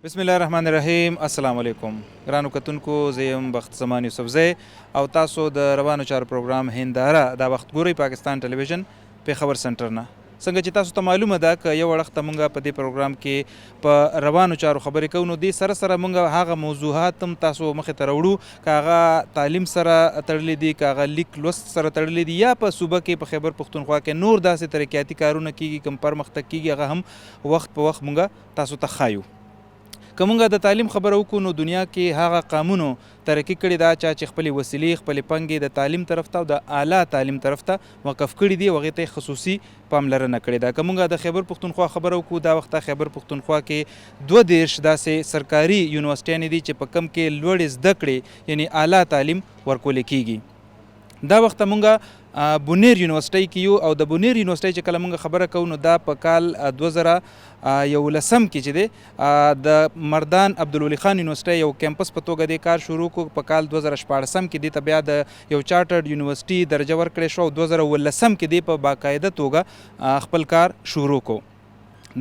بسم الله الرحمن الرحیم. السلام علیکم ګرانو کتونکو، زه یم بخت زمان یوسفزی او تاسو د روانو چارو پروګرام هنداره دا وخت ګورئ پاکستان ټلویزیون پیښور سنټر نه. څنګه چې تاسو ته معلومه ده که یو وخت مونږ په دې پروګرام کې په روانو چارو خبرې کوو، نو دې سره سره مونږ هغه موضوعات هم تاسو مخې ته راوړو که هغه تعلیم سره تړلي دي، که هغه لیک لوست سره تړلي دي، یا په صوبه کې په خیبر پښتونخوا کې نور داسې ترقیاتي کارونه کیږي کوم پرمختګ کیږي، هغه هم وخت په وخت مونږ تاسو ته ښایو. که مونږ د تعلیم خبره وکړو نو دنیا کې هغه قامونو ترقي کړې ده چې خپلې وسیلې خپلې پنګې د تعلیم طرف ته او د اعلی تعلیم طرف ته وقف کړي دي او هغې ته خصوصي پاملرنه کړې ده. که مونږ د خیبر پښتونخوا خبره وکړو، دا وخت خیبر پښتونخوا کې 22 داسې سرکاري یونیورسټیانې دي چې په کم کې لوړې زده کړې یعنی اعلی تعلیم ورکول کیږي. دا وخت مونږ بونیر یونیورسټۍ کې یو او د بونیر یونیورسټۍ چې کله مونږ خبره کوو نو دا په کال 2011 کې چې دی د مردان عبدالولي خان یونیورسټۍ یو کیمپس په توګه دې کار شروع کړو. په کال 2014 کې دې ته بیا د یو چارټرډ یونیورسټي درجه ورکړې شو او 2019 کې دې په باقاعده توګه خپل کار شروع کړو.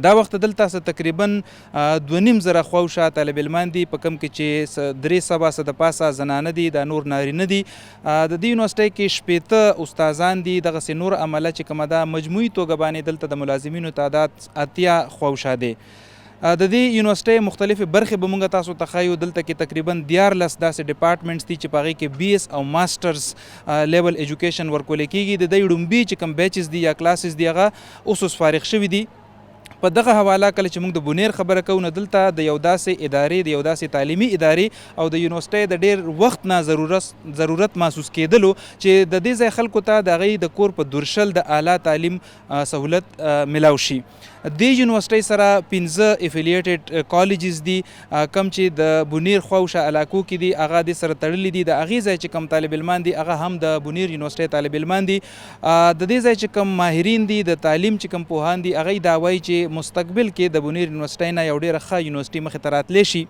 دا وخت دلته تقریبا 2,500 خواوشا طالب علمان دي، په کم کې چې 300 د پاسه زنانه دي، دا نور نارینه دي. د دې یونیورسټۍ کې 60 استادان دي. دغسې نور عمله چې کومه ده مجموعي توګه باندې دلته د ملازمینو تعداد 80 خواوشا دی. د دې یونیورسټۍ مختلفې برخې به مونږ تاسو ته ښایو. دلته کې تقریبا 14 داسې ډپارټمنټس دي چې په هغې کې BS او ماسټرز لیول ایجوکیشن ورکول کیږي. د دې ړومبي چې کوم بیچز دي یا کلاسز دي هغه اوس فارغ شوي دي. په دغه حواله کله چې موږ د بونیر خبره کوو نو دلته د یو داسې ادارې د یو داسې تعلیمي ادارې او د یونیورسټۍ د ډیر وخت نه ضرورت محسوس کېدلو چې د دې ځای خلکو ته د هغې د کور په درشل د اعلی تعلیم سهولت ملاو شي. دې یونیورسټۍ سره 15 افیلیټډ کالجز دي کم چې د بونیر خواوشا علاقو کې دي، هغه دې سره تړلي دي. د هغې ځای چې کوم طالب علمان دي هغه هم د بونیر یونیورسټۍ طالب علمان دي. د دې ځای چې کوم ماهرین دي د تعلیم چې کوم پوهان دي هغوی دا وایي چې مستقبل کې د بونیر یونیورسټۍ نه یو ډېره ښه یونیورسټي مخې ته راتلی شي.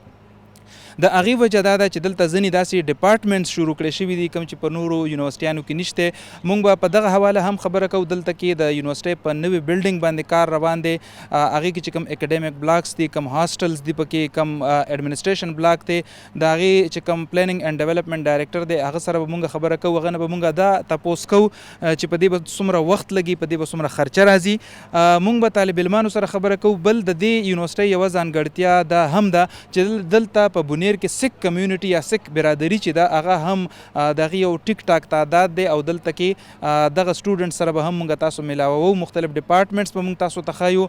د هغې وجه دا ده چې دلته ځینې داسې ډپارټمنټس شروع کړی شوي دي کوم چې په نورو یونیورسټیانو کې نشته. موږ به په دغه حواله هم خبره کوو. دلته کې د یونیورسټۍ په نوي بلډینګ باندې کار روان دی. هغې کې چې کوم اکیډمیک بلاکس دي، کوم هاسټلز دي، پکې کوم ایډمنسټریشن بلاک دی، د هغې چې کوم پلانینګ اینډ ډیولپمنټ ډایرکټر دی هغه سره به موږ خبره کوو. هغه نه به موږ دا تپوس کوو چې په دې به څومره وخت لګي، په دې به څومره خرچه راځي. موږ به طالب علمانو سره خبره کوو. بل د دې یونیورسټۍ یوه ځانګړتیا دا هم ده چې دلته په بونیر کې سک کمیونټي یا سک برادري چې ده هغه هم د هغې یو ټیک ټاک تعداد دی او دلته کې دغه سټوډنټ سره به هم موږ تاسو میلاوو. مختلف ډپارټمنټس به موږ تاسو ته ښایو،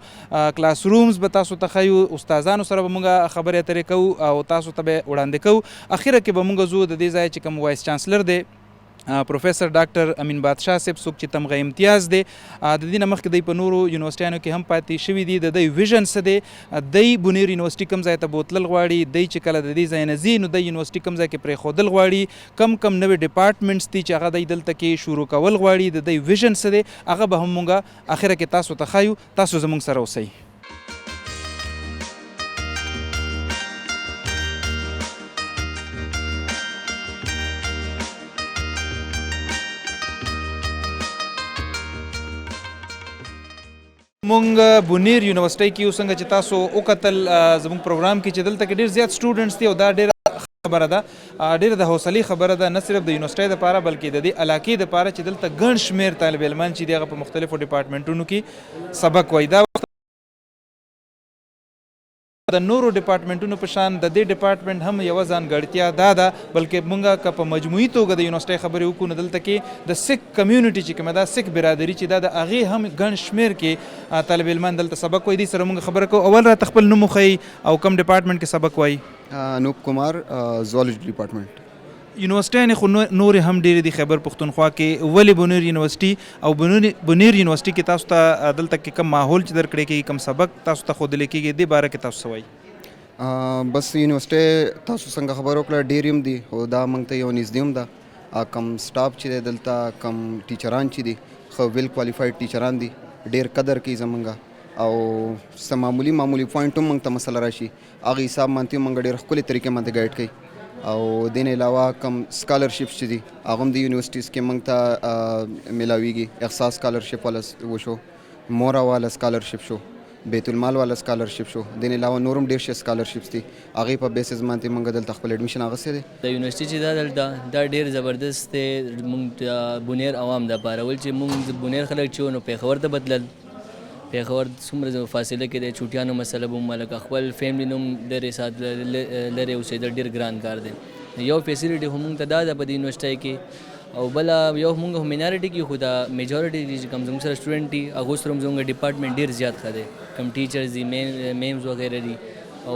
کلاس رومز به تاسو ته ښایو، استادانو سره به موږ خبرې اترې کوو او تاسو ته به وړاندې کوو. اخره کې به موږ ځو د دې ځای چې کوم وایس چانسلر دی پروفیسر ډاکټر امین بادشاه صاحب، څوک چې تمغه امتیاز دی، د دې نه مخکې دی په نورو یونیورسټیانو کې هم پاتې شوي دي. د دوی ویژن څه دی؟ دی بونیر یونیورسټي کوم ځای ته بوتلل غواړي، دی چې کله د دې ځای نه ځي نو دی یونیورسټي کوم ځای کې پرېښودل غواړي، کم نوي ډپارټمنټس دي چې هغه دی دلته کې شروع کول غواړي، د دوی ویژن څه دی هغه به هم مونږ اخره کې تاسو ته ښایو. تاسو زموږ سره اوسئ. مونږ بونیر یونیورسټۍ کې یو څنګه چې تاسو وکتل زموږ پروګرام کې چې دلته کې ډېر زیات سټوډنټس دي او دا ډېره خبره ده، ډېره د حوصلې خبره ده، نه صرف د یونیورسټۍ دپاره بلکې د دې علاقې دپاره چې دلته ګڼ شمېر طالب علمان چې دي هغه په مختلفو ډپارټمنټونو کې سبق وایي. دا وخت د نورو ډپارټمنټونو په شان د دې ډپارټمنټ هم یوه ځانګړتیا دا ده، بلکې موږ که په مجموعي توګه د یونیورسټۍ خبرې وکړو نو دلته کې د سک کمیونټي چې کومه ده، سک برادري چې ده، د هغې هم ګڼ شمېر کې طالب علمان دلته سبق وایي. دې سره موږ خبره کوو. اول راته خپل نوم وښیئ او کوم ډپارټمنټ کې سبق وایي؟ انوپ کمار، زوالجي ډپارټمنټ. یونیورسټیانې خو نورې هم ډېرې دي خیبر پښتونخوا کې، ولې بونیر یونیورسټي او بونیر یونیورسټي کې تاسو ته دلته کې کوم ماحول چې درکړی کېږي، کوم سبق تاسو ته ښودلی کېږي، دې باره کې تاسو څه وایي؟ بس یونیورسټۍ تاسو څنګه خبره وکړه ډېر هم دي خو دا موږ ته یو نږدې هم ده. کم سټاف چې دی دلته، کم ټیچران چې دي ښه ویل کوالیفاید ټیچران دي، ډېر قدر کوي زمونږ او څه معمولي پوینټ هم موږ ته مسله راشي هغې حساب باندې موږ ډېر ښکلې طریقې باندې ګایډ کوي. او دې نه علاوه کم سکالرشپس چې دي هغه هم د یونیورسټیز کې موږ ته میلاویږي. احساس سکالرشپ والا وشو، مورا والا سکالرشپ شو، بیت المال والا سکالرشپ شو دین علاوه نورم ډیر شي سکالرشپس دي هغه په بیسز باندې موږ دلته خپل اډمیشن اغوستی دی د یونیورسيټي چې دا ډیر زبردست دی موږ بونیر عوام د پاره ول چې موږ بونیر خلک چې نو پیښور ته بدلل پیښور څومره فاصله کې د چوټیانو مسله به ملک خپل فیملی نوم لري سات لري اوسېدل ډیر ګران کار دی یو فیسیلیټي هم ته دا د یونیورسيټي کې او بل یو موږ مینارټي کې خو دا میجورټي چې کوم زموږ سره سټوډنټ دي هغه سره زموږ ډپارټمنټ ډیر زیات ښه دی کم ټیچرز دي میمز وغیره دي او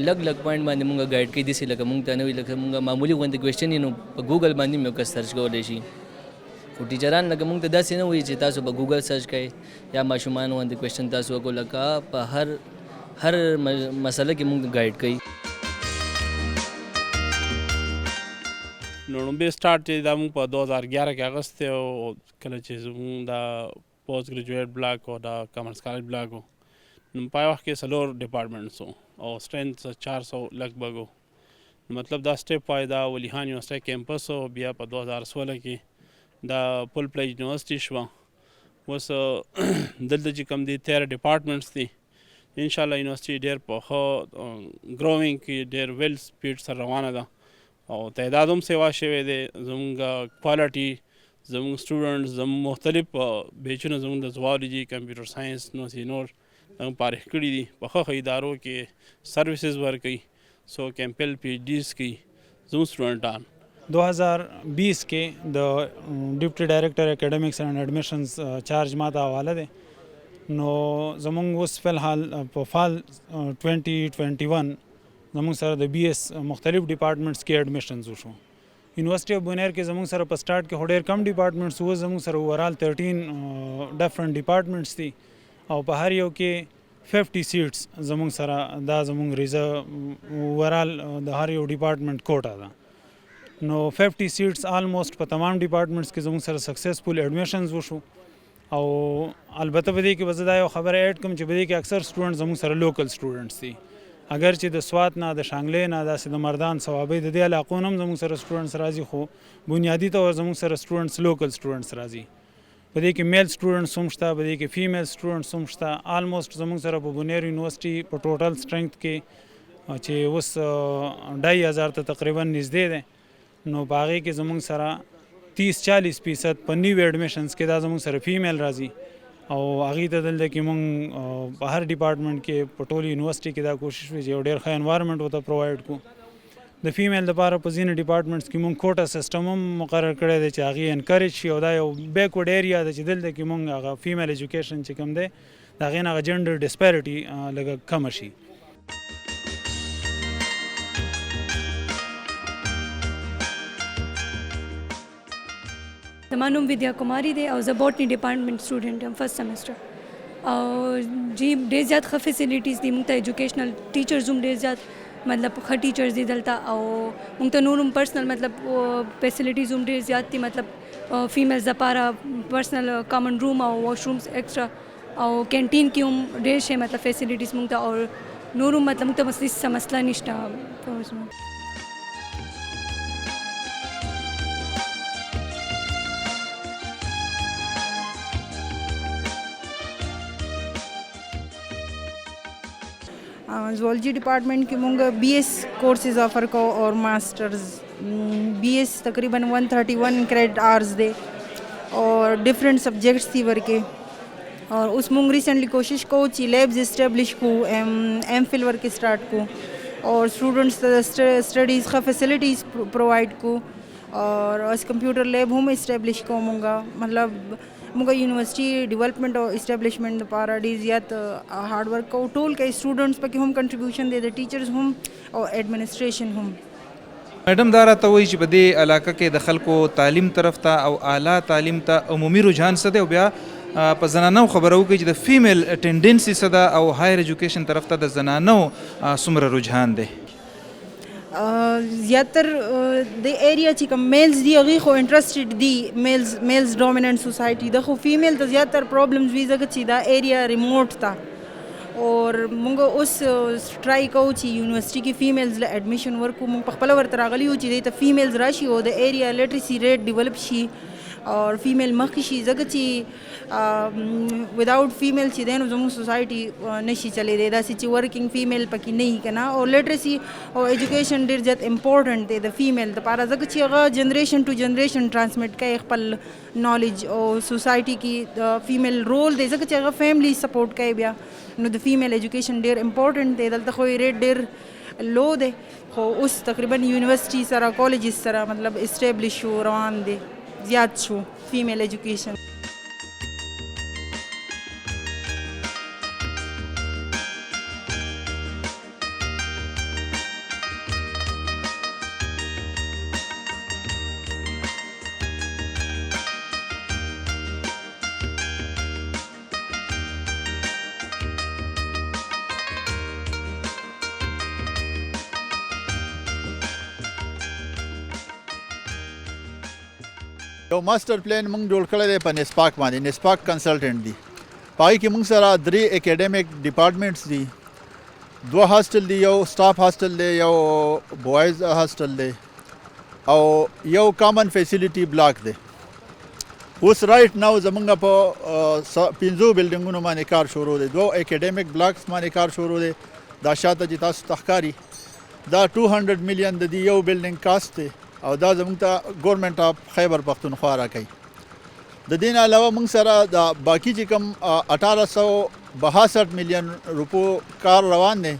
لګ پوینټ باندې موږ گایډ کوي دي لکه موږ ته نه وي لکه موږ معمولی غونډه کوېسچن نو په ګوګل باندې موږ کس سرچ کولی شي خو ټیچران لکه موږ ته داسې نه وایي چې تاسو به ګوګل سرچ کوئ یا ماشومان غونډه کوېسچن تاسو وکړو لکه په هر مسله کې موږ گایډ کوي نو لومبی سټارټ چې دا موږ په 2011 کې اغوستی او کله چې زموږ دا پوسټ ګریجویټ بلاک او دا کامرس کالج بلاک و نو په وخت کې 4 ډپارټمنټس وو او سټرینث 400 لګبګ و نو مطلب دا سټیپ وای دا ولیخان یونیورسټي کیمپس و بیا په 2016 کې دا فل پلیج یونیورسټي شوه اوس دلته چې کوم دي 13 ډپارټمنټس دي انشاءالله یونیورسټي ډېر په ښه ګروینګ کې ډېر ویل سپیډ سره روانه ده او تعداد هم سیوا شوی دی زموږ کوالټي زموږ سټوډنټس زموږ مختلف بیچونه زموږ د زوالجي کمپیوټر ساینس نو نور پارخ کړي دي په ښه ادارو کې سروسز ورکوي سو کیمپل پی ایچ ډیز کوي زموږ سټوډنټان 2020 کې د ډیپټي ډایریکټر اکیډمیکس اینڈ ایډمیشنز چارج ماته حواله دی نو زموږ اوس فلحال په فال 2021 زموږ سره د بی ایس مختلف ډپارټمنټس کې ایډمیشنز وشو یونیورسيټي اف بونیر کې زموږ سره په سټارټ کې ډېر کم ډپارټمنټس وو زموږ سره اوورال 13 ډفرنٹ ډپارټمنټس دي او په هر یو کې 50 سیټس زموږ سره دا زموږ ریزرو اوورال د هر یو ډپارټمنټ کوټه ده نو 50 سیټس آلموسټ په تمام ډپارټمنټس کې زموږ سره سکسسفل ایډمیشنز وشو او البته په دې کې به زه دا یو خبره ایډ کوم چې په دې کې اکثر سټوډنټ زموږ سره لوکل سټوډنټس دي اگر چې د سوات نه د شانګلې نه داسې د مردان صوابۍ د دې علاقو نه هم زموږ سره سټوډنټس راځي خو بنیادي طور زموږ سره سټوډنټس لوکل سټوډنټس راځي په دې کې میل سټوډنټس هم شته په دې کې فیمیل سټوډنټس هم شته آلموسټ زموږ سره په بونیر یونیورسيټي په ټوټل سټرنګث کې چې اوس 2500 ته تقریبا نږدې دی نو په هغې کې زموږ سره 30-40% په نیو ایډمیشنز کې دا زموږ سره فیمیل راځي او هغې ته دلته کې مونږ په هر ډپارټمنټ کې په ټول یونیورسيټي کې دا کوشش وي چې یو ډېر ښه انوایرمنټ ورته پرووایډ کړو د فیمیل دپاره په ځینې ډپارټمنټس کې مونږ کوټه سیسټم هم مقرر کړی دی چې هغې انکریج شي او دا یو بیکورډ ایریا ده چې دلته کې مونږ هغه فیمیل ایجوکیشن چې کوم دی د هغې نه هغه جنډر ډسپیرټي لږه کمه شي زما نوم ویدیا کماری دی او زه بوټني ډپارټمنټ سټوډنټ یم فرست سیمسټر او جی ډېر زیات ښه فیسیلیټیز دي موږ ته ایجوکیشنل ټیچرز هم ډېر زیات مطلب ښه ټیچرز دي دلته او موږ ته نور هم پرسنل مطلب فیسیلیټیز هم ډېر زیات دي مطلب فیمیلز دپاره پرسنل کامن روم او واش رومز ایکسټرا او کینټین کې هم ډېر شی مطلب فیسیلیټیز موږ ته او نور هم مطلب موږ ته هېڅ مسله نشته زوالجی ڈپارٹمنٹ کې مونږ بی ایس کورسز آفر کو اور ماسٹرز بی ایس تقریباً 131 کریڈٹ آورز دے اور ڈفرینٹ سبجیکٹس تھی ورکے اور اس مونږ ریسنٹلی کوشش کو چې لیبز اسٹیبلش کو ایم فل ورکے سٹارٹ کو اور اسٹوڈنٹس اسٹڈیز ښه فیسلٹیز پرووائڈ کو اور اس کمپیوٹر لیب هم اسٹیبلش کو مونږ مطلب موږ یونیورسيټي ډیولپمنٹ او اسټابلیشمنٹ لپاره ډېر زیات هارډ ورک کوو ټول کوي سټوډنټس پکې هم کنټریبیوشن دی د ټیچرز هم او ایډمنسټریشن هم میډم دا راته وایي چې په دې علاقه کې د خلکو تعلیم طرف ته او اعلی تعلیم ته عمومي رجحان څه دی او بیا په زنانو خبره وکړي چې د فیمیل ټینډنسي څه ده او هایر ایجوکیشن طرف ته د زنانو څومره رجحان دی زیاتر د ایریا چې کوم میلز دی هغې خو انټرسټډ دي میلز ډومیننٹ سوسایټي د خو فیمیل ته زیاتر پرابلمز وي ځکه چې دا ایریا ریموټ ته اور مونږ اوس ټرای کوو چې یونیورسيټي کې فیمیلز له ایډمیشن ورکو مونږ په خپله ورته راغلي یو چې دې ته فیمیلز راشي او د ایریا لټرسي ریټ ډیولپ شي और फीमेल मखکې شي ځکه چې وداؤٹ فیمیل چې دی نو زموږ سوسایټي نشي چلېدی داسې چې ورکینګ فیمیل پکې نه وي که نه او لیټرسي او ایجوکیشن ډېر زیات امپورټنټ دی د فیمیل دپاره ځکه چې هغه جنریشن ټو جنریشن ټرانسمیټ کوي خپل نالج او سوسایټي کې د فیمیل رول دی ځکه چې هغه فیملی سپورټ کوي بیا نو د فیمیل ایجوکیشن ډېر امپورټنټ دی دلته خو یې ریټ ډېر لو دی خو اوس تقریبا یونیورسټي سره کالجز سره مطلب اسټیبلش شو روان دی زیات شو فیمیل ایجوکیشن یو ماستر پلان موږ جوړ کړی دی په نسپاک باندې نسپاک کنسلټنټ دی په هغې کې موږ سره 3 اکیډمیک ډپارټمنټس دي 2 هاسټل دي یو سټاف هاسټل دی یو بوایز هاسټل دی او یو کامن فیسیلیټي بلاک دی اوس رایټ ناو زمونږ په 5 بلډینګونو باندې کار شروع دی 2 اکیډمیک بلاکس باندې کار شروع دی دا شاته چې تاسو ته ښکاري دا 200 میلیون د دې یو بلډینګ کاسټ دی او دا زموږ ته ګورنمنټ اف خیبر پښتونخوا راکوي د دې نه علاوه موږ سره د باقي چې کوم 1862 میلیون روپو کار روان دی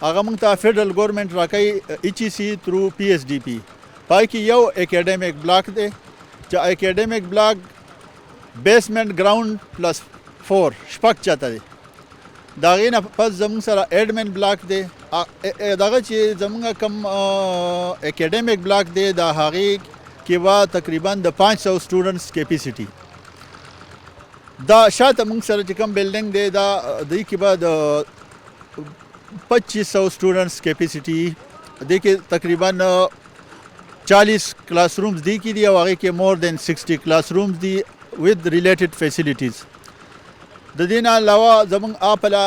هغه موږ ته فیډرل ګورنمنټ راکوي HEC تھرو PSDP پای کې یو اکیډمیک بلاک دی چې اکیډمیک بلاک بیسمنټ ګراوند پلس 4 شپږ چاته دی د هغې نه پس زموږ سره ایډمن بلاک دی دغه چې زموږ کم اکیډمیک بلاک دی د هغې کې به تقریبا د 500 سټوډنټس کیپیسټي دا شاته موږ سره چې کوم بلډینګ دی دا دې کې به د 2500 سټوډنټس کیپیسټي دې کې تقریبا 40 کلاس رومز دی کې دي او هغې کې مور دین 60 کلاس رومز دي with related facilities د دې نه علاوه زموږ اپله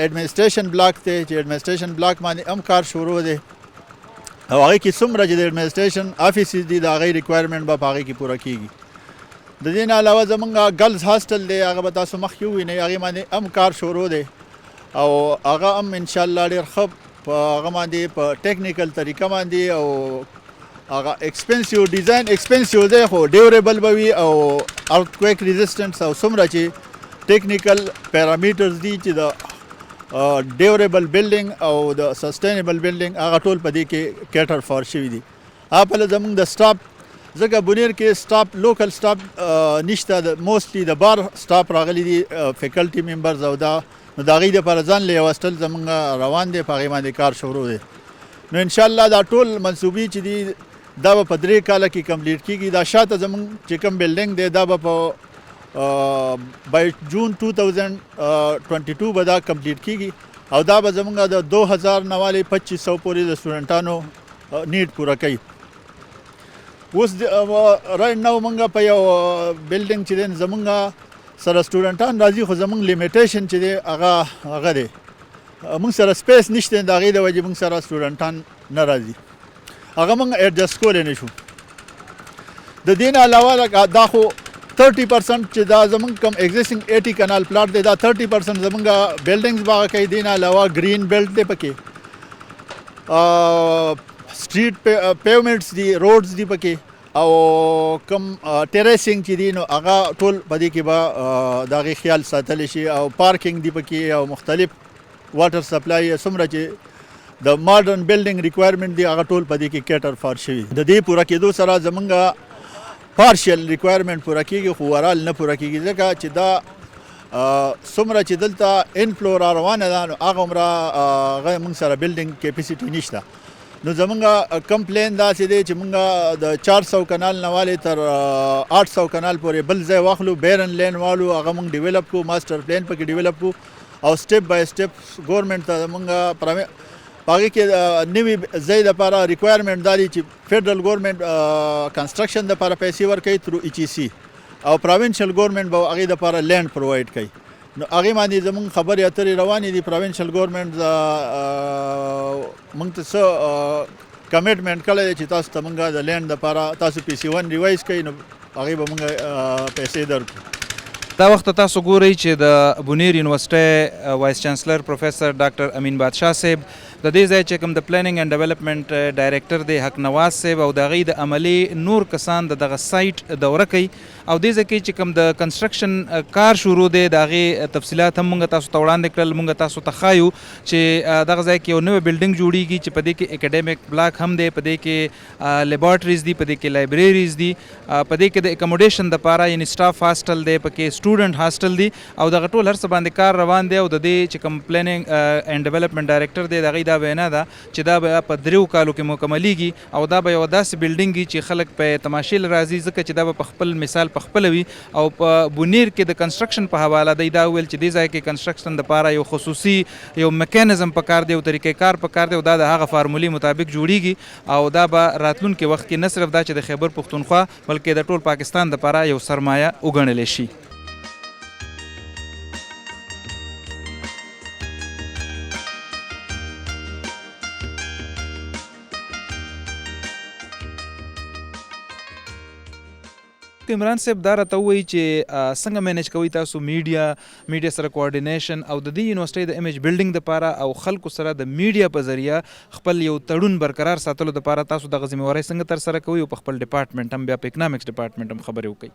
ایډمنسټریشن بلاک دی چې ایډمنسټریشن بلاک باندې هم کار شروع دی او هغې کې څومره چې د ایډمنسټریشن آفیسز دي د هغې ریکوایرمنټ به په هغې کې پوره کیږي د دې نه علاوه زموږ ګرلز هاسټل دی هغه به تاسو مخکې ووینئ هغې باندې هم کار شروع دی او هغه هم انشاءالله ډېر ښه په هغه باندې په ټیکنیکل طریقه باندې او هغه ایکسپنسیو ډیزاین ایکسپنسیو دی خو ډیوریبل به وي او ارتکویک ریزسټنس او څومره چې ټیکنیکل پیرامیټرز دي چې د ډیوریبل بلډینګ او د سسټینیبل بلډینګ هغه ټول په دې کې کیټر فار شوي دي اپله زموږ د سټاف ځکه بونیر کې سټاف لوکل سټاف نشته موستلی د بار سټاف راغلي دي فیکلټي ممبرز او دا نو د هغې دپاره ځان له یو هاسټل زموږ روان دی په هغې باندې کار شروع دی نو انشاءالله دا ټول منصوبې چې دي دا به په 3 کاله کې کمپلیټ کېږي دا شاته زموږ چې کوم بلډینګ دی دا به په بای جون 2022 به دا کمپلیټ کیږي او دا به زموږ د 2000 نه والې 2500 پورې د سټوډنټانو نیډ پوره کوي اوس رایټ ناو موږ په یو بلډینګ چې دی زموږ سره سټوډنټان راځي خو زموږ لیمیټیشن چې دی هغه دی موږ سره سپیس نشته د هغې د وجې موږ سره سټوډنټان نه راځي هغه موږ ایډجسټ کولی نه شو د دې نه علاوه دا خو 30% چې دا زموږ کوم ایگزیسټنګ 80 کنال پلاټ دی دا 30% زموږ بلډینګز به کوي دې نه علاوه ګرین بیلټ دی پکې سټریټ پیومنټس دي روډز دي پکې او کوم ټیریسینګ چې دي نو هغه ټول په دې کې به د هغې خیال ساتلی شي او پارکینګ دي پکې او مختلف واټر سپلای څومره چې د ماډرن بلډینګ ریکوایرمنټ دی هغه ټول په دې کې کیټر فار شوي د دې پوره کېدو سره زموږ پارشل ریکوایرمنټ پوره کیږي خو ورال نه پوره کیږي ځکه چې دا څومره چې دلته انفلو را روانه ده نو هغه عمره هغه موږ سره بلډینګ کیپیسټي نشته نو زموږ کم پلین داسې دی چې موږ د 400 کنال نه والې تر 800 کنال پورې بل ځای واخلو بیرن لین والو هغه موږ ډیولپ کړو ماسټر پلان پکې ډیولپ کړو او سټیپ بای سټیپ ګورنمنټ ته موږ هغې کې نوي ځای دپاره ریکوایرمنټ دا دی چې فیډرل ګورنمنټ کنسټرکشن دپاره پیسې ورکوي تھرو HEC او پراوینشل ګورنمنټ به هغې دپاره لینډ پرووایډ کوي نو هغې باندې زموږ خبرې اترې روانې دي پراوینشل ګورنمنټ موږ ته څه کمیټمنټ کړی دی چې تاسو ته موږ د لینډ دپاره تاسو PC1 ریوایز کوي نو هغې به موږ پیسې درکړو. دا وخت تاسو ګورئ چې د بونیر یونیورسټۍ وایس چانسلر پروفیسر ډاکټر امین بادشاه صاحب د دې ځای چې کوم د پلانینګ اینډ ډیولپمنٹ ډایرکټر دی حق نواز صاحب او د هغې د عملي نور کسان د دغه سایټ دوره کوي او دې ځای کې چې کوم د کنسټرکشن کار شروع دی د هغې تفصیلات هم موږ تاسو ته وړاندې کړل. موږ تاسو ته ښایو چې دغه ځای کې یو نوی بلډینګ جوړیږي چې په دې کې اکیډمیک بلاک هم دی، په دې کې لیبارټریز دي، په دې کې لایبریریز دي، په دې کې د اکوموډیشن دپاره یعنې سټاف هاسټل دی، پکې سټوډنټ هاسټل دي او دغه ټول هر څه باندې کار روان دی. او د دې چې کوم پلانینګ اینډ ډیولپمنٹ ډایرکټر دی د هغې دا وینا ده چې دا به په 3 کالو کې مکملیږي او دا به یو داسې بلډینګ وي چې خلک په تماشې راځي ځکه چې دا به په خپل مثال په خپله وي. او په بونیر کې د کنسټرکشن په حواله دی دا ویل چې دې ځای کې کنسټرکشن دپاره یو خصوصي یو میکانزم پکار دی، یو طریقې کار پکار دی او دا د هغه فارمولې مطابق جوړیږي او دا به راتلونکي وخت کې نه صرف دا چې د خیبر پښتونخوا بلکې د ټول پاکستان دپاره یو سرمایه وګڼلی شي. عمران صاحب دا راته ووایي چې څنګه مینیج کوئ تاسو میډیا سره کوارډینیشن او د دې یونیورسټۍ د امیج بلډینګ دپاره او خلکو سره د میډیا په ذریعه خپل یو تړون برقرار ساتلو دپاره تاسو دغه ذمهوارۍ څنګه ترسره کوئ او په خپل ډپارټمنټ هم بیا په اکنامکس ډپارټمنټ هم خبرې وکړئ؟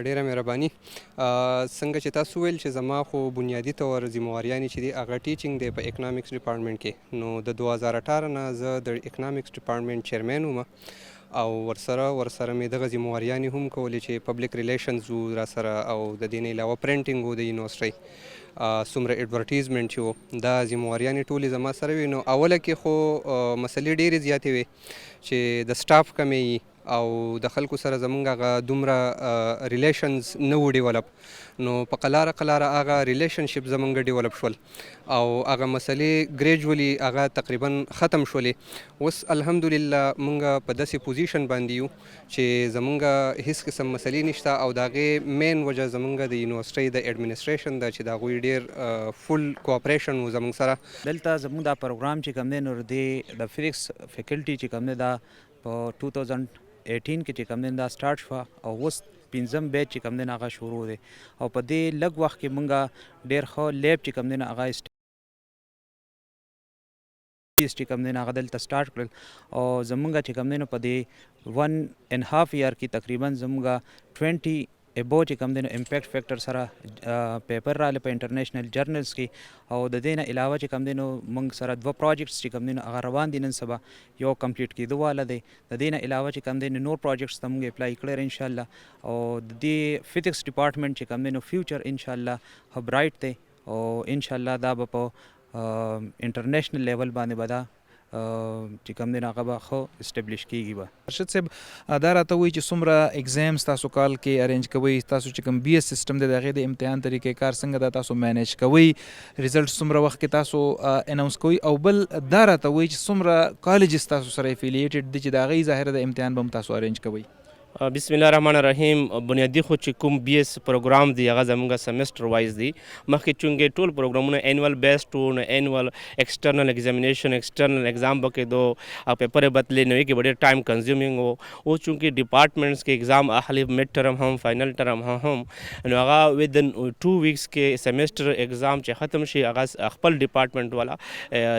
ډیره مهرباني. څنګه چې تاسو ویل چې زما خو بنیادي طور ذمهواریانې چې دي هغه ټیچینګ دی په اکنامکس ډپارټمنټ کې. نو د 2018 نه زه د اکنامکس ډپارټمنټ چیرمین وم او ورسره مې دغه ذمهواریانې هم کولې چې پبلک ریلیشنز وو راسره او د دې نه علاوه پرنټینګ وو د یونیورسټۍ، څومره ایډورټیزمنټ چې وو دا ذمهواریانې ټولې زما سره وي. نو اوله کې خو مسلې ډېرې زیاتې وې چې د سټاف کمې وي او د خلکو سره زمونږ هغه دومره ریلیشنز نه وو ډیولپ. نو په قلاره هغه ریلیشنشپ زمونږ ډیولپ شول او هغه مسلې ګریجولي هغه تقریبا ختم شولې. اوس الحمدلله مونږ په داسې پوزیشن باندې یو چې زمونږ هیڅ قسم مسلې نشته او د هغې مین وجه زمونږ د یونیورسټۍ د ایډمنسټریشن ده چې د هغوی ډېر فل کوآپریشن و زمونږ سره. دلته زمونږ دا پروګرام چې کوم دی نو د فزکس فیکلټي چې کوم دی دا په 2018 کې چې کوم دی دا سٹارټ شوه او اوس 5م بیچ چې کوم دی هغه شروع دی او په دې لږ وخت کې مونږ ډېر ښه لیب چې کوم دی هغه چې کوم دی هغه دلته سٹارټ کړل او زمونږ چې کوم دی په دې 1.5 ایئر کې تقریبا زمونږ 20 ابو چې کوم دی امپیکټ فیکټر سره پیپر راغلی په انټرنیشنل جرنلز کې او د دې نه علاوه چې کوم دی نو موږ سره 2 پروجیکټس چې کوم دی هغه روان دي نن سبا یو کمپلیټ کېدو والا دی. د دې نه علاوه چې کوم دی نور پروجیکټس ته موږ اپلای کړی ان شاء الله او د دې فزکس ډپارټمنټ چې کوم دی نو فیوچر ان شاء الله ښه برایټ دی او ان شاء الله دا به په انټرنیشنل لیول باندې به دا چې کوم دی هغه به ښه اسټبلیش کېږي. به ارشد صاحب دا راته وایي چې څومره ایگزامز تاسو کال کې ارینج کوئ، تاسو چې کوم بی ایس سسټم دی د هغې د امتحان طریقې کار څنګه دا تاسو مینیج کوئ، ریزلټ څومره وخت کې تاسو اناونس کوئ او بل دا راته وایي چې څومره کالجز تاسو سره افیلیټډ دي چې د هغې ظاهره د امتحان به هم تاسو ارینج کوئ؟ بسم الله الرحمن الرحیم. بنیادی خو چې کوم بی ایس پروګرام دی هغه زموږ سیمسټر وایز دی. مخکې چونکې ټول پروګرامونه اینوال بیس ټو نو اینوال ایکسټرنل ایگزامینیشن ایکسټرنل ایگزام به کېدو او پیپر یې بدلې نو کې ډېر ټایم کنزیومینګ و. اوس چونکې ډپارټمنټس کې ایگزام اخلي مډ ټرم هم فائنل ټرم هم نو هغه ودن 2 ویکس کې سیمسټر ایگزام چې ختم شي هغه خپل ډپارټمنټ والا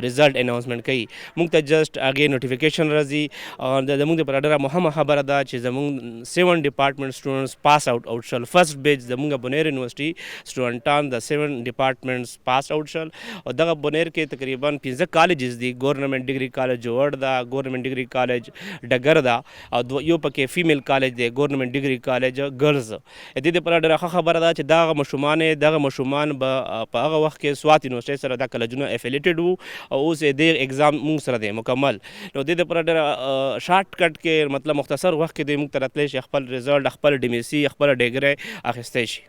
ریزلټ اناونسمنټ کوي. موږ ته جسټ هغې نوټیفیکیشن راځي او زموږ دپاره ډېره مهمه خبره ده چې زموږ 7 ډپارټمنټ سټوډنټس پاس آوټ شول. فرست بیچ زموږ بونیر یونیورسټي سټوډنټان د 7 ډپارټمنټس پاس آوټ شول او دغه بونیر کې تقریبا 15 کالجز دي. ګورنمنټ ډګري کالج جوړ ده، ګورنمنټ ډګري کالج ډګر ده او یو پکې فیمیل کالج دی ګورنمنټ ډګري کالج ګرلز. د دې لپاره ډېره ښه خبره ده چې دغه ماشومان به په هغه وخت کې سوات یونیورسټۍ سره دا کالجونه افیلیټډ وو او اوس یې د ایگزام موږ سره دی مکمل. نو د دې لپاره ډېره شارټ کټ کې مطلب مختصر وخت کې دی موږ ته راتلی شي خپل ریزلټ خپل ډیمیسي خپل ډیګری اخیستی شي.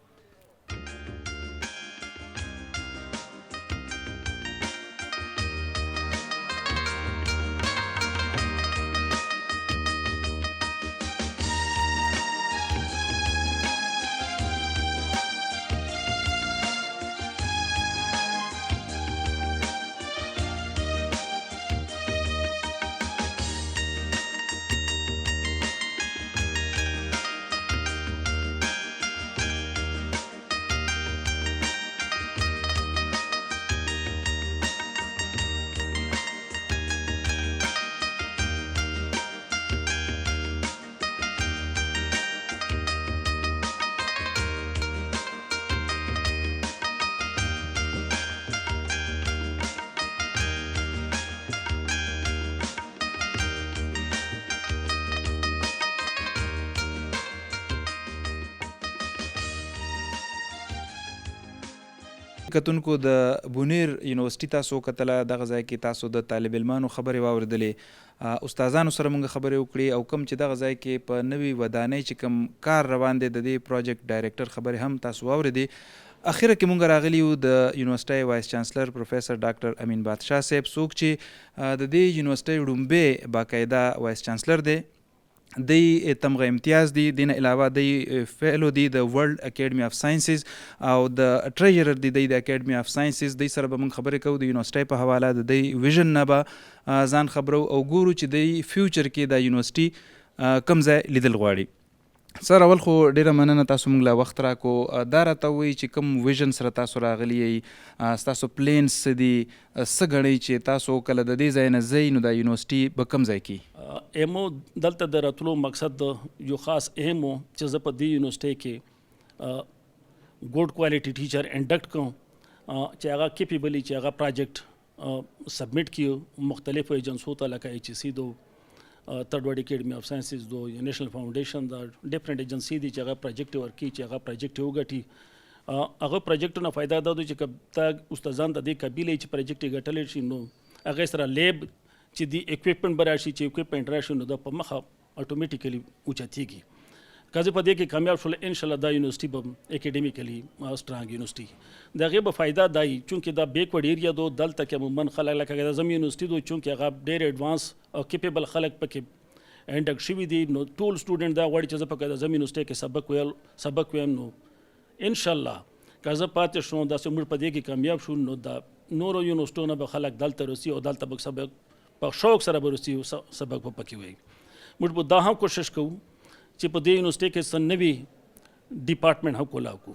کتونکو د بونیر یونیورسيټي تاسو کتله دغه ځای کې تاسو د طالب علمانو خبرې واورېدلې استادانو سره موږ خبرې وکړې او کوم چې دغه ځای کې په نوي ودانۍ چې کوم کار روان دی د دې پروجیکټ ډایرکټر خبرې هم تاسو واورېدې. اخره کې مونږ راغلي یو د یونیورسيټي وایس چانسلر پروفیسر ډاکټر امین بادشاه صاحب څوک چې د دې یونیورسيټي وړومبی باقاعده وایس چانسلر دی. دی تمغه امتیاز دی دین علاوه دی فیلو دی د ورلد اکیډمي اف ساينسز او د ټریجرر دی د اکیډمي اف ساينسز. دی سره به موږ خبرې کوو د یونیورسيټي په حواله د دی ویژن نه به ځان خبرو او ګورو چې دی فیوچر کې د یونیورسيټي کوم ځای لیدل غواړي. سر اول خو ډیره مننه تاسو موږ له وخت راکو. دا راته وایي چې کوم ویژن سره تاسو راغلي یئ ستاسو پلینس څه دي څه ګڼئ چې تاسو کله د دې ځای نه ځئ نو دا یونیورسيټي به کوم ځای کې ایمو دلته د راتلو مقصد یو خاص اهم و چې زه په دې یونیورسيټي کې ګوډ کوالټي ټیچر انډکټ کوم چې هغه کیپیبلی چې هغه پروجیکټ سبمټ کیو مختلفو ایجنسیو ته لکه HEC دو تھرڈ ورلڈ اکیڈمی آف سائنسز دو یا نیشنل فاؤنڈیشن دا ډیفرنٹ ایجنسی دي چې هغه پروجیکټ ورکړي چې هغه پروجیکټ وګټي. هغه پروجیکټونه فایده دا دی چې تا استادان د دې قابل چې پروجیکټ ګټل شي نو هغه سره لیب چې دی اکوپمنٹ براشي چې اکوپمنٹ راشي نو د په مخه اتوماتیکلی اوچتیږي. کله په دې کې کامیاب شول ان شاء الله دا یونیورسيټي به اکیډمیکلی سترانګ یونیورسيټي دغه به فایده دی چونکه دا بیکورډ ایریا دو دلته کې عموما خلک لکه د زمي یونیورسيټي دو چونکه هغه ډېر ایڈوانس او کیپیبل خلک پکې انډک شوي دي نو ټول سټوډنټ دا غواړي چې زه پکې د زمي یونیورسيټي کې سبق ویم نو ان شاء الله که زه پاتې شوم داسې موږ په دې کې کامیاب شو نو دا نورو یونیورسيټیو نه به خلک دلته رسي او دلته به سبق په شوق سره به رسي سبق به پکې وي. موږ به دا هم کوشش کوو چې په دې یونیورسيټي کې څه نوي ډپارټمنټ هم کولاو کو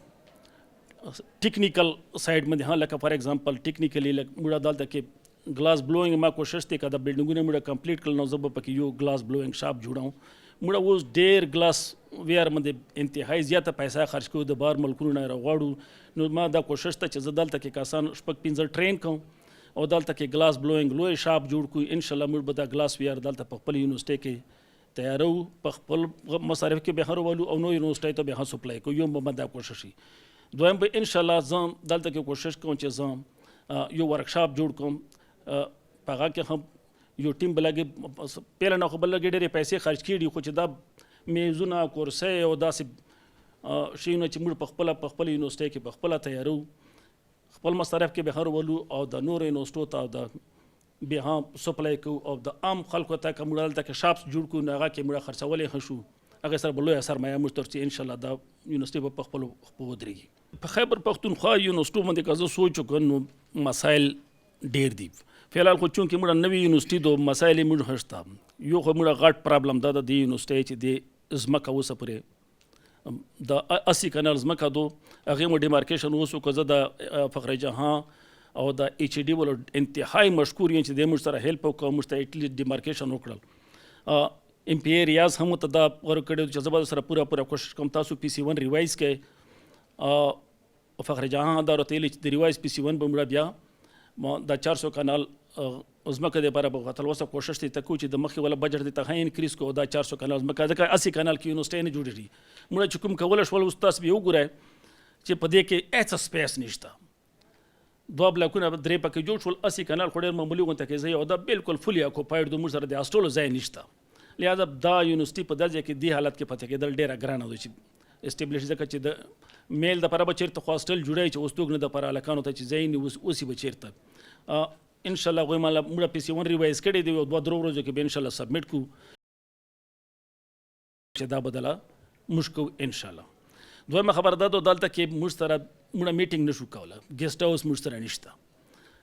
ټیکنیکل سایډ باندې ها لکه فار ایگزامپل ټیکنیکلی موږ دلته کې ګلاس بلوینګ ما کوشش دی کدا بلډینګونه موږ کمپلیټ کړل نو زه به پکې یو ګلاس بلوینګ شاپ جوړاو. موږ اوس ډېر ګلاس ویار باندې انتهایی زیاته پیسې خرج کوو د بار ملکونو نه راغواړو نو ما دا کوشش ته چې زه دلته کې کسان شپږ پنځه ټرین کوم او دلته کې ګلاس بلوینګ لوی شاپ جوړ کړو. ان شاء الله موږ به دا ګلاس ویار دلته په خپل یونیورسيټي کې تیارو په خپل مصارف کې به هرولو او نو یونیورسيټي ته به سپلای کوو. یو به دا کوشش وي. دویم به ان شاء الله زه دلته کې کوشش کوم چې زه یو ورکشاپ جوړ کوم په هغه کې هم یو ټیم بلګي پیله نه خو بلګي ډېرې پیسې خرج کړي خو چې دا میزونه کورسۍ او داسې شیونه چې موږ په خپل یونیورسيټي کې په خپله تیارو خپل مصارف کې به هرولو او د نورو یونیورسيټیو ته د بیا هم سپلای کوو او د عام خلکو ته که موږ دلته کې شاپس جوړ کړو نو هغه کې موږ خرڅولی ښه شو هغې سره به لویه سرمایه موږ تر چې انشاءالله دا یونیورسيټي به په خپلو خپو ودرېږي. په خیبر پښتونخوا یونیورسيټیو باندې که زه سوچ وکړم نو مسایل ډېر دي. فیلحال خو چونکې موږ نوې یونیورسيټي دو مسایل یې موږ هشته یو خو موږ غټ پرابلم دا د دې یونیورسيټي چې د ځمکه اوسه پورې د 80 کنال ځمکه دو هغې مو ډیمارکیشن اوس وکړه. زه د فخر جهان او د HED ولو انتهایی مشکور یم چې دی موږ سره هیلپ وکړه موږ ته ایټلیسټ ډیمارکیشن وکړل. MP ریاض هم ته دا ورکړی چې زه به سره پوره کوشش کوم تاسو PC1 ریوایز کړئ. فخر جهان دا راته ویلي چې د ریوایز PC1 به موږ بیا دا 400 کانال ځمکه د لپاره به تلوسه کوشش دی تکو چې د مخې ولا بجټ دی ته انکریز کو دا 400 کانال ځمکه ځکه 80 کانال کې یونیورسيټي نه جوړېږي. موږ چې کوم کول شول استاد به وګورئ چې په دې کې هیڅ سپیس نشته. 2 بلاکونه 3 پکې جوړ شول 80 کانال خو ډېر معمولي غونته کې ځای او دا بالکل فولي اکوپاید د موږ سره د هاسټل ځای نشته. لہذا دا یونیورسيټي په دځای کې دی حالت کې پته کېدل ډېر ګرانه دی چې اسټابلیش ځکه چې د میل د لپاره به چېرته خو هاسټل جوړی چې اوس توګ نه د لپاره هلکانو ته چې ځای نه اوسي به چېرته ان شاء الله هغوی ماله موږ PC1 ریوایز کړی دی او 2-3 ورځو کې به ان شاء الله سبمټ کړو چې دا بدله موږ کوو ان شاء الله. دویمه خبر دا دلته کې موږ سره موږ میټینګ نشو کولی ګیسټ هاوس موږ سره نشته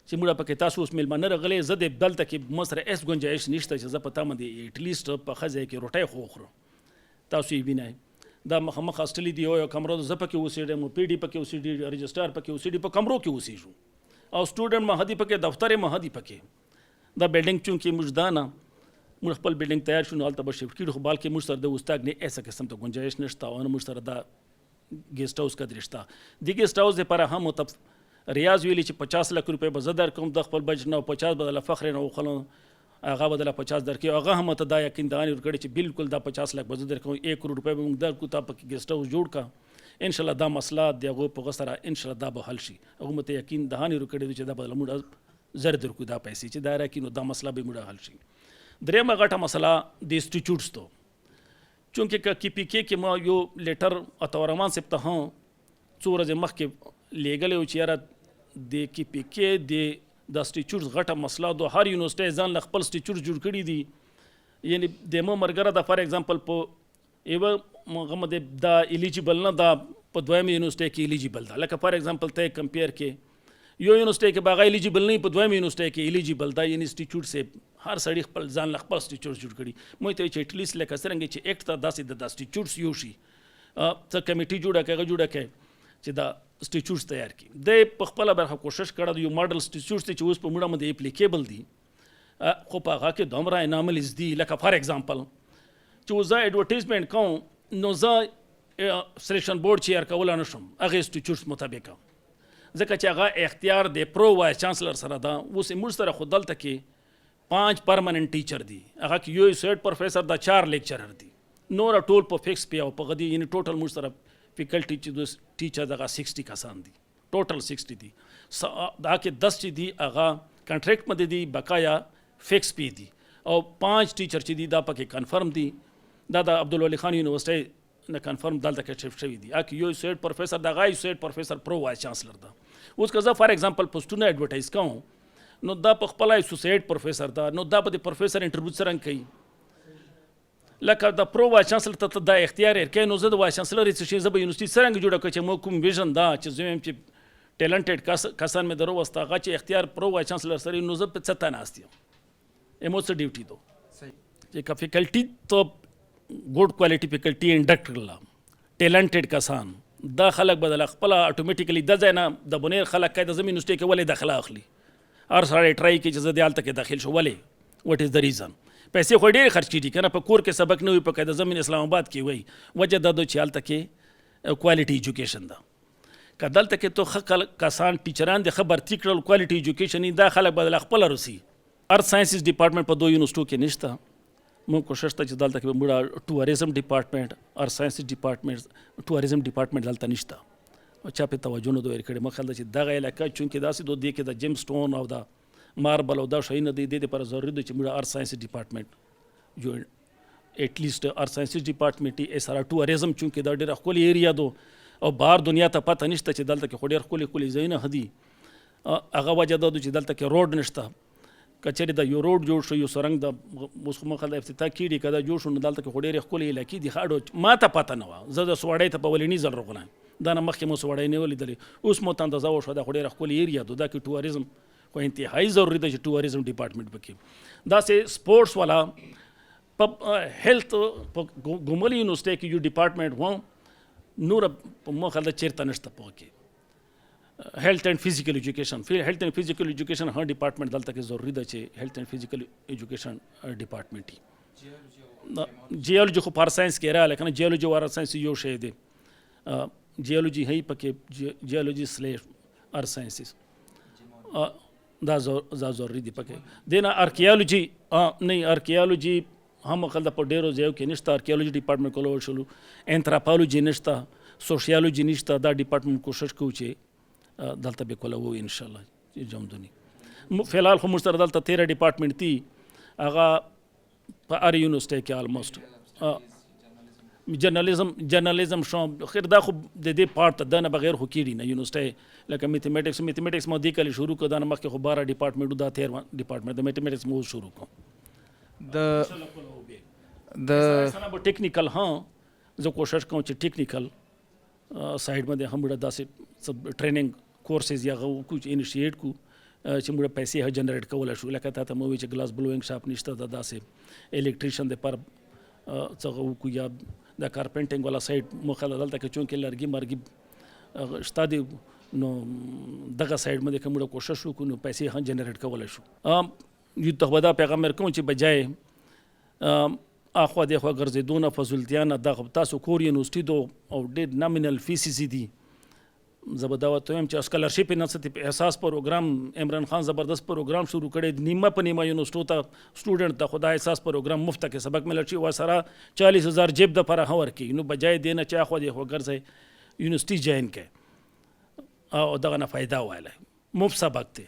چې موږ پکې تاسو اوس میلمانه راغلی زه د دلته کې مو سره هېڅ ګنجایش نشته چې زه په تا باندې ایټلیسټ په ښه ځای کې روټۍ خو وخورم. تاسو یې وینئ دا مخامخ هاسټلي دي یو کمرو زه پکې اوسېږم PD پکې اوسېږي رجسټار پکې اوسېږي په کمرو کې اوسېږو او سټوډنټ مهدي پکې دفتر مهدي پکې دا بلډینګ چونکې موږ دا نه موږ خپل بلډینګ تیار شو نو هلته به شفټ کړو خو بلکې موږ سره د استاد نه ایسه قسم ته گنجایش نشته او موږ سره دا ګیسټ هاوس قدر شته. د ګیسټ هاوس لپاره هم ریاض ویلي چې 50 لک روپۍ به زه درکوم د خپل بجټ نه 50 به د فخر نه وخلو هغه به د 50 درکوي هغه هم ته دا یقین دغه ورکړي چې بالکل دا 50 لک به زه درکوم 1 کروڑ روپۍ به موږ درکو تا پکې ګیسټ هاوس جوړ کا ان شاء الله دا مسله د هغو په غسره ان شاء الله دا به حل شي. هغه مته یقین دهانې ورکړی دی چې دا به موږ زر درکو دا پیسې چې دا راکړي نو دا مسله به موږ حل شي. درېیمه غټه مسله د انسټیټیوټس تو چونکې که کی پی کې کې ما یو لیټر عطاورحمان صاحب ته هم څو ورځې مخکې لیږلی و چې یاره د کی پی کې د انسټیټیوټس غټه مسله دو هر یونیورسټۍ ځان له خپل انسټیټیوټ جوړ کړي دي. یعنی د مو مرګره د فار ایگزامپل په یوه مغه د الیجیبل نه دا په دویمه یونیورسټۍ کې الیجیبل ده. لکه فار ایگزامپل ته کمپیر کې یو یونیورسټۍ کې باغه الیجیبل نه په دویمه یونیورسټۍ کې الیجیبل ده. یعنی انسټیټیوټ سه هر سړی خپل ځان له خپل انسټیټیوټ جوړ کړي. مو ته چې اټلیست لکه څنګه چې ایکټ ته داسې د انسټیټیوټس یو شي څه کمیټي جوړه کړي چې دا انسټیټیوټس تیار کړي. د په خپل برخه کوشش کړه یو ماډل انسټیټیوټس چې اوس په موږ باندې اپلیکیبل دي خو په هغه کې دومره اناملیز دي. لکه فار ایگزامپل چې زه ایډورټیزمنټ کوم نو زه سلیکشن بورډ چیر کولی نه شم هغې انسټیټیوټس مطابق ځکه چې هغه اختیار د پرو وایس چانسلر سره ده. اوس موږ سره خو دلته کې 5 پرمننټ ټیچر دي هغه کې یو اسوسییټ پروفیسر د 4 لیکچرر دي نور ټول په فکس پی او په غدي یعنی ټوټل موږ سره فیکلټي چې ټیچر دغه 60 کسان دي ټوټل 60 دي دا کې 10 چې دي هغه کنټریکټ مده دي بقایا فکس پی دي او 5 ټیچر چې دي دا پکې کنفرم دي. دا د عبدالولي خان یونیورسټۍ نه کنفرم دلته کې شفت شوي دي. اکه یو اسوسییټ پروفیسر دغه اسوسییټ پروفیسر پرو وایس چانسلر ده. اوس که زه فار ایگزامپل پوسټونه ایډورټایز کوم نو دا په خپل اسوسییټ پروفیسر ده نو دا به د پروفیسر انټرویو څرنګه کوي لکه د پرو وایس چانسلر ته دا اختیار ورکوي. نو زه د وایس چانسلر څه شي زه به یونیورسټي څرنګه جوړه کړم چې مو کوم ویژن دا چې زه هم چې ټیلنټډ کسان مې درو وسته هغه چې اختیار پرو وایس چانسلر سره نو زه په څه ته ناست یم ایمو څه ډیوټي دو چې که فیکلټي ته ګوډ کوالټي فیکلټي انډکټ کړله ټیلنټډ کسان دا خلک بدل خپل اتوماتیکلی د ځای نه د بنیر خلک د زمین یونیورسټي کې ولې داخله اخلي هر سړی ټرای کوي چې زه د هلته کې داخل شو ولې وټ از د ریزن پیسې خو ډېرې خرچ کېږي که نه په کور کې سبق نه وي په قاعده زمین اسلام آباد کې وایي وجه دا ده چې هلته کې کوالټي ایجوکیشن ده. که دلته کې تو ښه کسان ټیچران د ښه برتي کړل کوالټي ایجوکیشن دا خلک به د خپله روسي. ارت ساینسز ډپارټمنټ په 2 یونیورسټو کې نشته. موږ کوشش ته چې دلته کې موږ ټوریزم ډپارټمنټ ارت ساینسز ډپارټمنټ ټوریزم ډپارټمنټ دلته نشته او چا په توجه نه دوی کړی. مخ خل چې دغه علاقه چونکې داسې دو دی کې د جیم سټون او د ماربل او دا شي نه دی د پر ضروري دی چې موږ ارت ساینسز ډپارټمنټ جو اټ لیست ارت ساینسز ډپارټمنټ یې سره ټوریزم چونکې دا ډېره ښکلې ایریا دو او بهر دنیا ته پته نشته چې دلته کې خو ډېر ښکلې ځایونه هدي. هغه وجه دا چې دلته کې روډ نشته. کچېرې د یو روډ جوړ شو یو سرنګ د اوس خو مخه د افتتاح کېږي که دا جوړ شو نو دلته کې خو ډېرې ښکلې علاقې دي ښه ما ته پته نه وه. زه د سوړۍ ته په ولیني ځل راغلی دا نه مخکې مو سوړۍ نه ولیدلې اوس مو ته اندازه وشوه دا خو ډېره ښکلې ایریا ده. دا کې ټوریزم خو انتهایي ضروري ده چې ټوریزم ډپارټمنټ پکې داسې سپورټس والا په هیلث په ګوملي یونیورسټۍ کې یو ډپارټمنټ و نور په مخه د چېرته نشته په کې health and physical education health and physical education हर department दलता के जरूरी दे health and physical education department ही जियोलॉजी को पार साइंस कह रहा है लेकिन जियोलॉजी वाला साइंस यो शे दे जियोलॉजी है ही पके जियोलॉजी स्लेश अर्थ साइंसेस दा जरूरी दी पके देना आर्कियोलॉजी नहीं आर्कियोलॉजी हम कल द पडेरो जेव के निष्ठा आर्कियोलॉजी डिपार्टमेंट को शुरू एंथ्रोपोलॉजी निष्ठा सोशियोलॉजी निष्ठा दा डिपार्टमेंट कोशिश कोचे दलता बे कोला वो इंशाल्लाह जमदुनी फिलहाल खो मुश्तर दलता 13 डिपार्टमेंट थी आगा पर यूनिवर्सिटी के ऑलमोस्ट जर्नलिज्म शो खैर दा खो दे पार्ट दा न बगैर खो कीड़ी ना यूनिवर्सिटी लाइक मैथमेटिक्स में दिकली शुरू को दाना मख खो 12 डिपार्टमेंट दा 13 डिपार्टमेंट द मैथमेटिक्स में शुरू को द टेक्निकल हाँ जो कोशिश करूँ टेक्निकल साइड में हम बड़ा दासे सब ट्रेनिंग कोर्सेज या कुछ इनिशिएट को चिमुड़ा पैसे है जनरेट कवला शू लगा था मूवी च ग्लास ब्लोइंग शॉप निश्ता था दासे इलेक्ट्रिशियन दे पर को या द कारपेंटिंग वाला साइड मुखल दलता के चूंकि लड़की मरगी स्टादी नो दगा साइड में देखा मुड़ा कोशिश को नो पैसे हाँ जनरेट कवला शू युद्ध तहबदा पैगाम मेरे को बजाय आखवा देखवा गर्जेदूना फजुलतियाना दाखब तासो कोर यूनिवर्सिटी दो और डेड नॉमिनल फीसिस दी ज़बरदस्त तो हम च स्कॉलरशिप न सती एहसास प्रोग्राम इमरान खान ज़बरदस्त प्रोग्राम शुरू करे नीमा पर नीमा यूनिवर्सिटी ता स्टूडेंट ता खुदा एहसास प्रोग्राम मुफ्त के सबक में लड़ची व सारा 40,000 जेब द पर हवर की नु बजाय देना चाह खो देखो गर्ज है یونیورسټي جوین کړئ او دغه نه فایده واله مفت سبق دی